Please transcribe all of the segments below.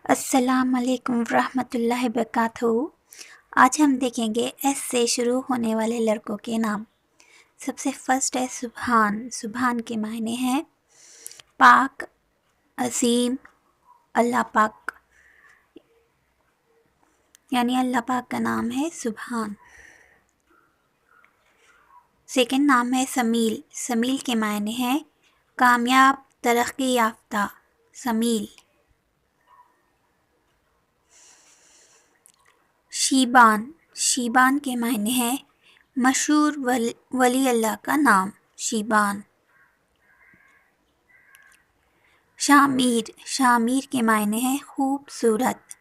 السلام علیکم ورحمۃ اللہ وبرکاتہ۔ آج ہم دیکھیں گے ایس سے شروع ہونے والے لڑکوں کے نام۔ سب سے فرسٹ ہے سبحان۔ سبحان کے معنی ہیں پاک، عظیم، اللہ پاک، یعنی اللہ پاک کا نام ہے سبحان۔ سیکنڈ نام ہے سمیل۔ سمیل کے معنی ہیں کامیاب، ترقی یافتہ، سمیل۔ شیبان۔ شیبان کے معنی ہے مشہور ولی اللہ کا نام، شیبان۔ شامیر۔ شامیر کے معنی ہے خوبصورت،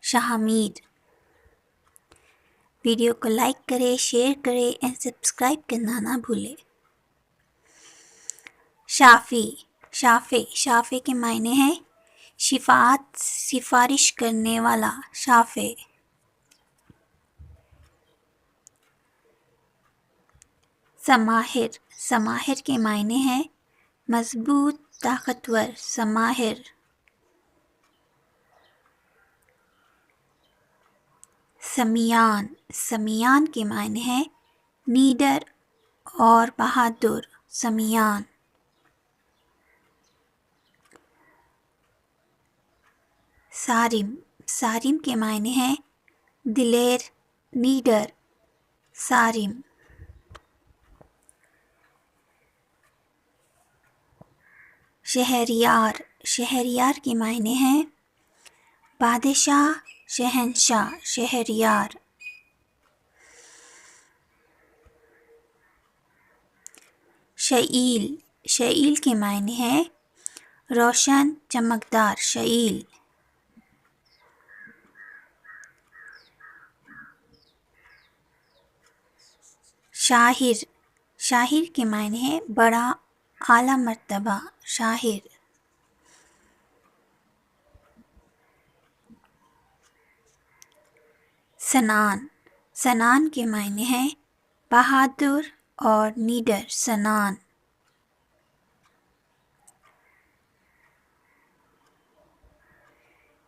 شامیر۔ ویڈیو کو لائک کرے، شیئر کرے اور سبسکرائب کرنا نہ بھولے۔ شافی۔ شافع۔ شافع کے معنی ہے شفاعت، سفارش کرنے والا، شافع۔ سماحر۔ سماحر کے معنی ہے مضبوط، طاقتور، سماحر۔ سمیان۔ سمیان کے معنی ہے نیڈر اور بہادر، سمیان۔ صارم۔ صارم کے معنی ہے دلیر، نیڈر، صارم۔ شہریار۔ شہریار کے معنی ہیں بادشاہ، شہنشاہ، شہریار۔ شعیل۔ شعیل کے معنی ہے روشن، چمکدار، شعیل۔ شاہر۔ شاہر کے معنی ہے بڑا، اعلیٰ مرتبہ، شاہر۔ سنان۔ سنان کے معنی ہے بہادر اور نیڈر، سنان۔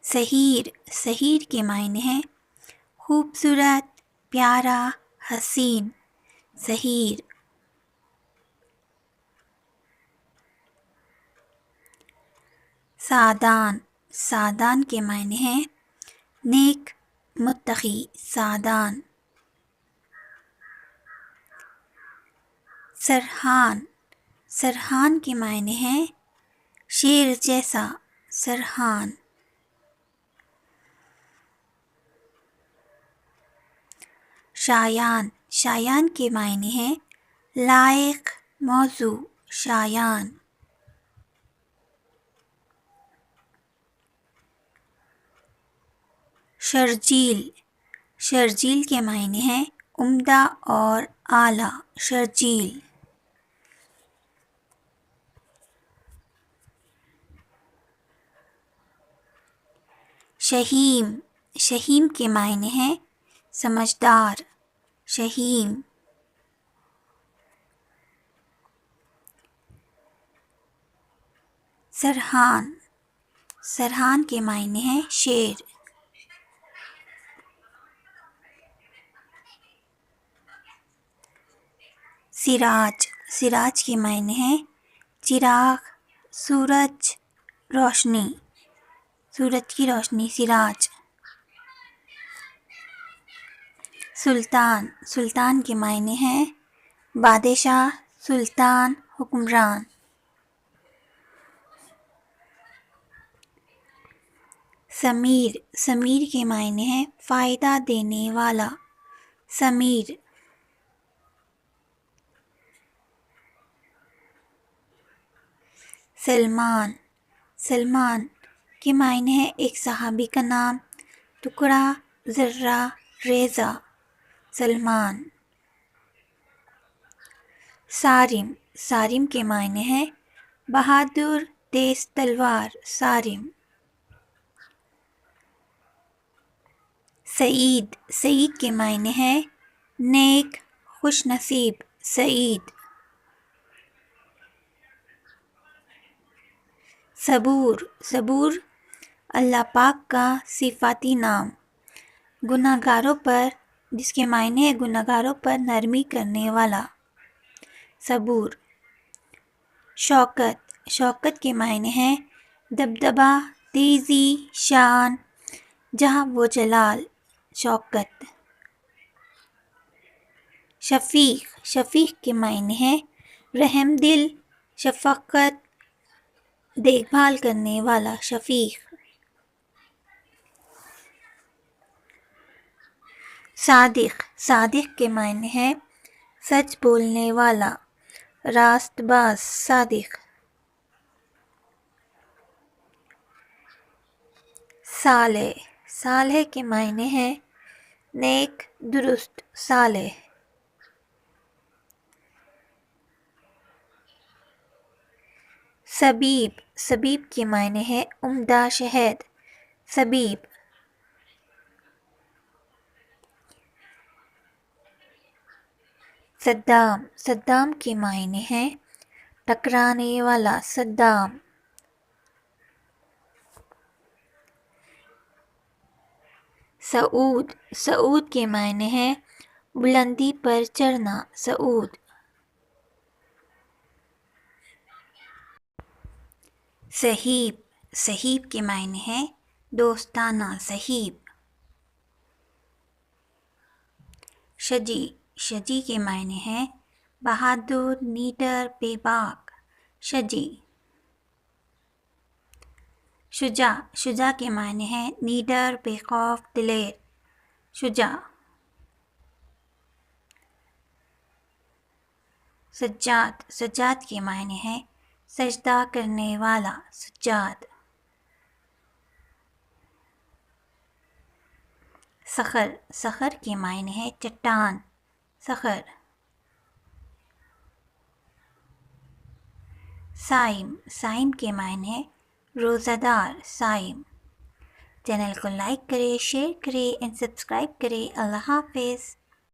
سحیر۔ سحیر کے معنی ہے خوبصورت، پیارا، حسین، سحیر۔ سعدان۔ سعدان کے معنی ہے نیک، متقی، سعدان۔ سرحان۔ سرحان کے معنی ہے شیر جیسا، سرحان۔ شایان۔ شایان کے معنی ہے لائق، موزوں، شایان۔ شرجیل۔ شرجیل کے معنی ہے عمدہ اور اعلیٰ، شرجیل۔ شہیم۔ شہیم کے معنی ہے سمجھدار، شہیم۔ سرحان۔ سرحان کے معنی ہے شیر۔ سراج۔ سراج کے معنی ہے چراغ، سورج، روشنی، سورج کی روشنی، سراج۔ سلطان۔ سلطان کے معنی ہے بادشاہ، سلطان، حکمران۔ سمیر۔ سمیر کے معنی ہے فائدہ دینے والا، سمیر۔ سلمان۔ سلمان کے معنی ہے ایک صحابی کا نام، ٹکڑا، ذرہ، ریزہ، سلمان۔ صارم۔ صارم کے معنی ہے بہادر، تیز تلوار، صارم۔ سعید۔ سعید کے معنی ہے نیک، خوش نصیب، سعید۔ صبور۔ صبور اللہ پاک کا صفاتی نام، گناہگاروں پر، جس کے معنی ہے گناہگاروں پر نرمی کرنے والا، صبور۔ شوکت، شوکت کے معنی ہیں دبدبا، تیزی، شان، جہاں و جلال، شوکت۔ شفیق، شفیق کے معنی ہیں رحم دل، شفقت، دیکھ بھال کرنے والا، شفیق۔ صادق، صادق کے معنی ہیں سچ بولنے والا، راست باز، صادق۔ صالح، صالح کے معنی ہیں نیک، درست، صالح۔ سبیب، سبیب کے معنی ہے عمدہ شہد، سبیب۔ صدام، صدام کے معنی ہیں ٹکرانے والا، صدام۔ صعود، صعود کے معنی ہیں بلندی پر چڑھنا، صعود۔ صحیب، صحیب کے معنی ہیں دوستانہ، صحیب۔ شجی، شجی کے معنی ہیں بہادر، نیڈر، بے باک، شجی۔ شجاع، شجاع کے معنی ہیں نیڈر، بے خوف، دلیر، شجاع۔ سجاد، سجاد کے معنی ہیں سجدہ کرنے والا، سجاد۔ صخر، صخر کے معنی ہے چٹان، صخر۔ صائم، صائم کے معنی ہے روزہ دار، صائم۔ چینل کو لائک کرے، شیئر کرے اینڈ سبسکرائب کرے۔ اللہ حافظ۔